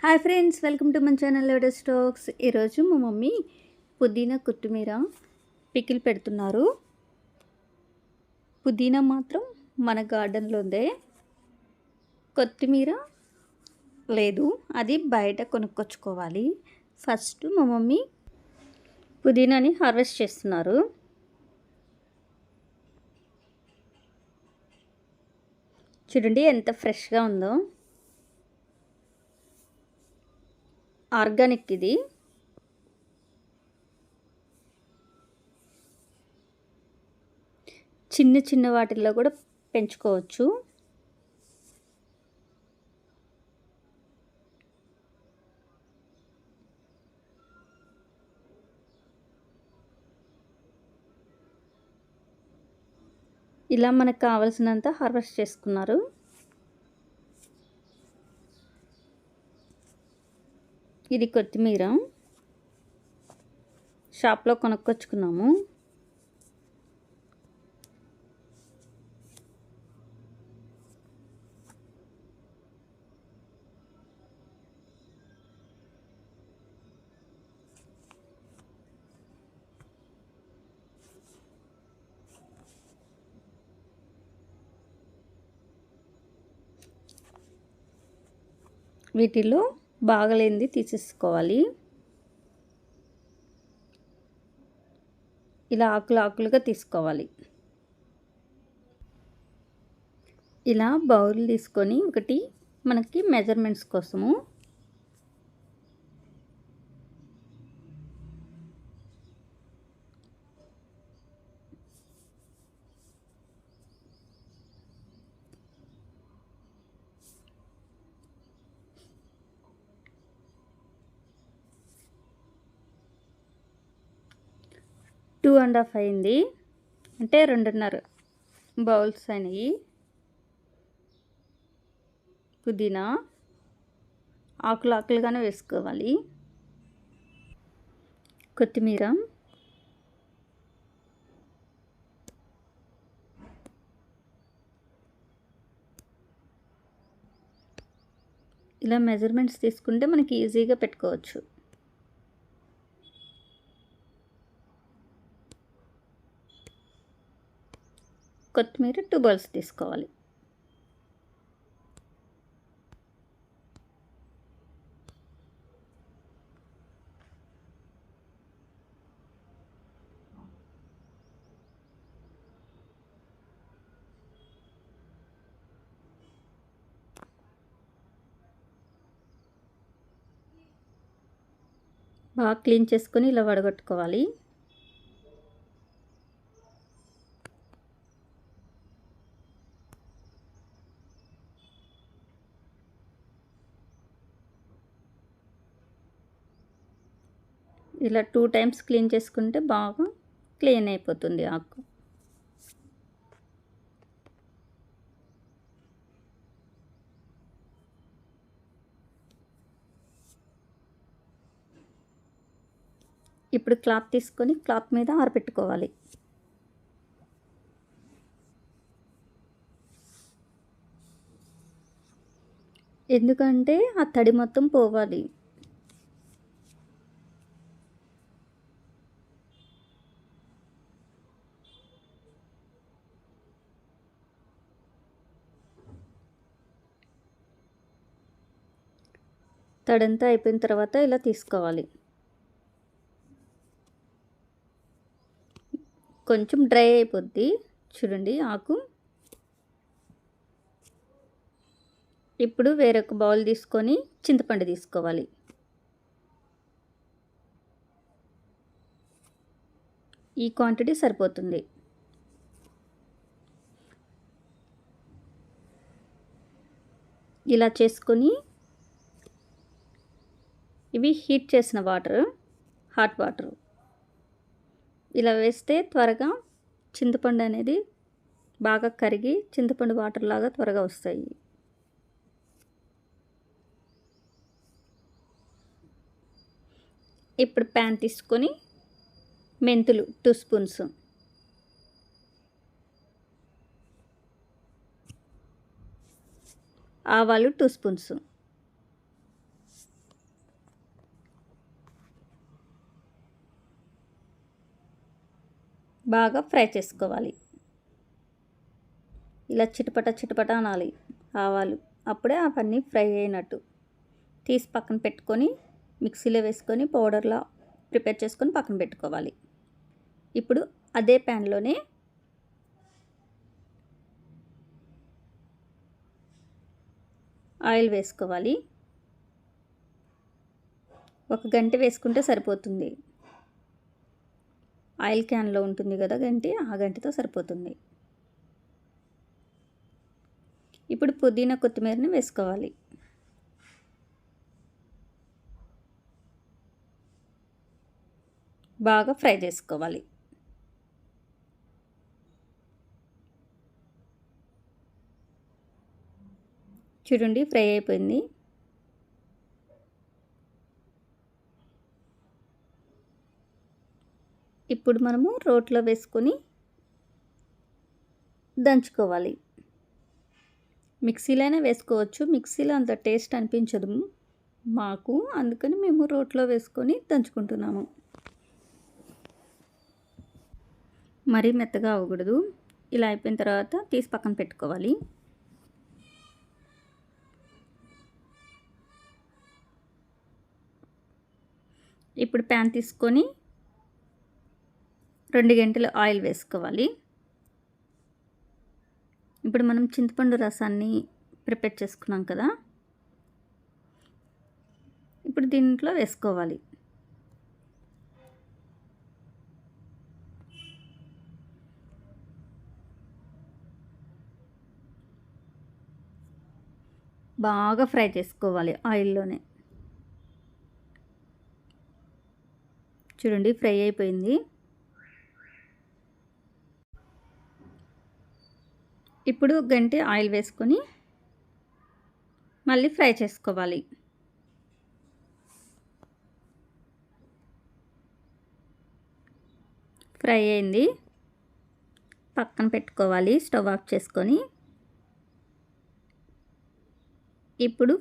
Hi friends, welcome to మన channel lotus stocks. ఈరోజు మా మమ్మీ పుదీనా కొత్తిమీర పికిల్ పెడుతున్నారు. పుదీనా మాత్రం మన గార్డెన్లో ఉందే, కొత్తిమీర లేదు, అది బయట కొనుక్కొచ్చుకోవాలి. ఫస్ట్ మా మమ్మీ పుదీనాని హార్వెస్ట్ చేస్తున్నారు. చూడండి ఎంత ఫ్రెష్గా ఉందో. ఆర్గానిక్ ఇది. చిన్న చిన్న వాటిల్లో కూడా పెంచుకోవచ్చు. ఇలా మనకు కావాల్సినంత హార్వెస్ట్ చేసుకున్నారు. ఇది కొత్తిమీర షాప్లో కొనుక్కొచ్చుకున్నాము. వీటిలో బాగలేనిది తీసేసుకోవాలి. ఇలా ఆకులు ఆకులుగా తీసుకోవాలి. ఇలా బౌల్ తీసుకొని ఒకటి మనకి మెజర్మెంట్స్ కోసము టూ అండ్ హాఫ్ అయింది, అంటే 2.5 బౌల్స్ అయినాయి. పుదీనా ఆకులు ఆకులుగానే వేసుకోవాలి. కొత్తిమీర ఇలా మెజర్మెంట్స్ తీసుకుంటే మనకి ఈజీగా పెట్టుకోవచ్చు. కొత్తిమీర 2 బౌల్స్ తీసుకోవాలి. బాగా క్లీన్ చేసుకొని ఇలా వడగట్టుకోవాలి. ఇలా 2 టైమ్స్ క్లీన్ చేసుకుంటే బాగా క్లీన్ అయిపోతుంది ఆకు. ఇప్పుడు క్లాత్ తీసుకొని క్లాత్ మీద ఆరబెట్టుకోవాలి. ఎందుకంటే ఆ తడి మొత్తం పోవాలి. తడంతా అయిపోయిన తర్వాత ఇలా తీసుకోవాలి. కొంచెం డ్రై అయిపోద్ది చూడండి ఆకు. ఇప్పుడు వేరొక బౌల్ తీసుకొని చింతపండు తీసుకోవాలి. ఈ క్వాంటిటీ సరిపోతుంది. ఇలా చేసుకొని ఇవి హీట్ చేసిన వాటర్, హాట్ వాటర్ ఇలా వేస్తే త్వరగా చింతపండు అనేది బాగా కరిగి చింతపండు వాటర్ లాగా త్వరగా వస్తాయి. ఇప్పుడు ప్యాన్ తీసుకొని మెంతులు 2 స్పూన్స్, ఆవాలు 2 స్పూన్స్, బాగా ఫ్రై చేసుకోవాలి. ఇలా చిటపట చిటపట అనాలి ఆవాలు, అప్పుడే అవన్నీ ఫ్రై అయినట్టు. తీసి పక్కన పెట్టుకొని మిక్సీలో వేసుకొని పౌడర్లా ప్రిపేర్ చేసుకొని పక్కన పెట్టుకోవాలి. ఇప్పుడు అదే ప్యాన్లోనే ఆయిల్ వేసుకోవాలి. 1 గంట వేసుకుంటే సరిపోతుంది. ఆయిల్ క్యాన్లో ఉంటుంది కదా గంటి, ఆ గంటితో సరిపోతుంది. ఇప్పుడు పుదీనా కొత్తిమీరని వేసుకోవాలి. బాగా ఫ్రై చేసుకోవాలి. చూడండి ఫ్రై అయిపోయింది. ఇప్పుడు మనము రోట్లో వేసుకొని దంచుకోవాలి. మిక్సీలోనే వేసుకోవచ్చు, మిక్సీలో అంత టేస్ట్ అనిపించదు మాకు, అందుకని మేము రోట్లో వేసుకొని దంచుకుంటున్నాము. మరీ మెత్తగా అవ్వకూడదు. ఇలా అయిపోయిన తర్వాత తీసి పక్కన పెట్టుకోవాలి. ఇప్పుడు ప్యాన్ తీసుకొని 2 గంటలు ఆయిల్ వేసుకోవాలి. ఇప్పుడు మనం చింతపండు రసాన్ని ప్రిపేర్ చేసుకున్నాం కదా, ఇప్పుడు దీంట్లో వేసుకోవాలి. బాగా ఫ్రై చేసుకోవాలి ఆయిల్లోనే. చూడండి ఫ్రై అయిపోయింది. ఇప్పుడు గంటె ఆయిల్ వేసుకొని మళ్ళీ ఫ్రై చేసుకోవాలి. ఫ్రై అయింది, పక్కన పెట్టుకోవాలి. స్టవ్ ఆఫ్ చేసుకొని ఇప్పుడు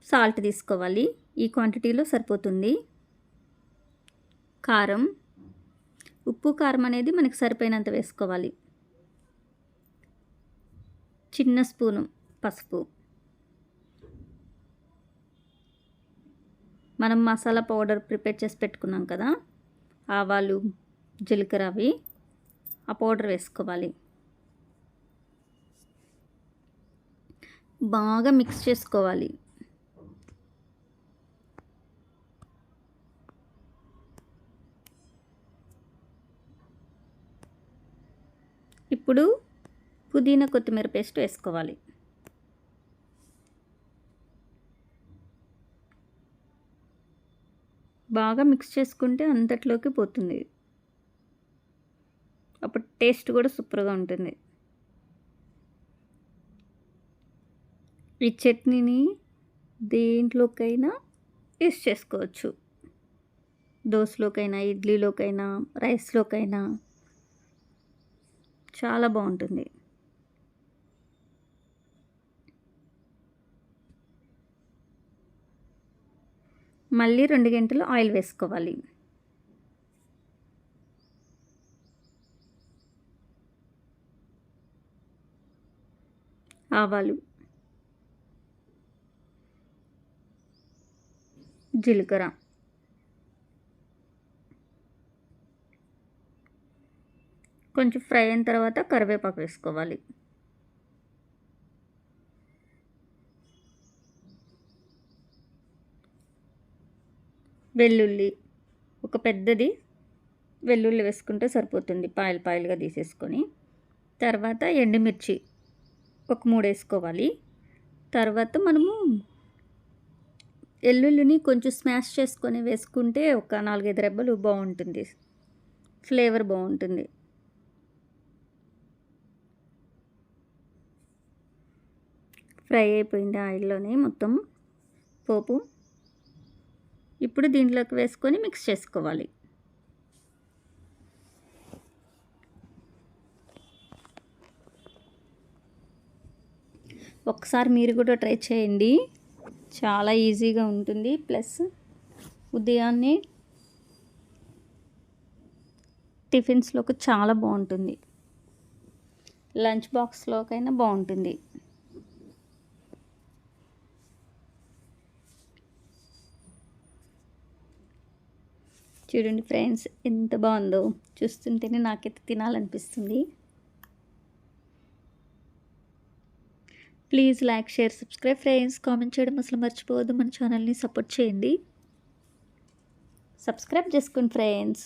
సాల్ట్ తీసుకోవాలి. ఈ క్వాంటిటీలో సరిపోతుంది. కారం, ఉప్పు కారం అనేది మనకి సరిపోయినంత వేసుకోవాలి. చిన్న స్పూను పసుపు, మనం మసాలా పౌడర్ ప్రిపేర్ చేసి పెట్టుకున్నాం కదా, ఆవాలు జీలకర్ర అవి, ఆ పౌడర్ వేసుకోవాలి. బాగా మిక్స్ చేసుకోవాలి. ఇప్పుడు పుదీనా కొత్తిమీర పేస్ట్ వేసుకోవాలి. బాగా మిక్స్ చేసుకుంటే అంతట్లోకి పోతుంది, అప్పుడు టేస్ట్ కూడా సూపర్గా ఉంటుంది. ఈ చట్నీని దేంట్లోకైనా యూస్ చేసుకోవచ్చు. దోశలోకైనా, ఇడ్లీలోకైనా, రైస్లోకైనా చాలా బాగుంటుంది. మళ్ళీ 2 గంటలు ఆయిల్ వేసుకోవాలి. ఆవాలు, జీలకర్ర, కొంచెం ఫ్రై అయిన తర్వాత కరివేపాకు వేసుకోవాలి. వెల్లుల్లి, ఒక పెద్దది వెల్లుల్లి వేసుకుంటే సరిపోతుంది, పాయలు పాయలుగా తీసేసుకొని. తర్వాత ఎండుమిర్చి ఒక 3 వేసుకోవాలి. తర్వాత మనము వెల్లుల్లిని కొంచెం స్మాష్ చేసుకొని వేసుకుంటే ఒక 4-5 రెబ్బలు బాగుంటుంది, ఫ్లేవర్ బాగుంటుంది. ఫ్రై అయిపోయింది ఆయిల్లోనే మొత్తం పోపు. ఇప్పుడు దీంట్లోకి వేసుకొని మిక్స్ చేసుకోవాలి. ఒకసారి మీరు కూడా ట్రై చేయండి, చాలా ఈజీగా ఉంటుంది. ప్లస్ ఉదయాన్నే టిఫిన్స్లోకి చాలా బాగుంటుంది, లంచ్ బాక్స్లోకైనా బాగుంటుంది. చూడండి ఫ్రెండ్స్, ఎంత బాగుందో, చూస్తుంటేనే నాకైతే తినాలనిపిస్తుంది. Please like, share, subscribe friends. Comment చేయడం అసలు మర్చిపోవద్దు. మన ఛానల్ని సపోర్ట్ చేయండి. సబ్స్క్రైబ్ చేసుకోండి ఫ్రెండ్స్.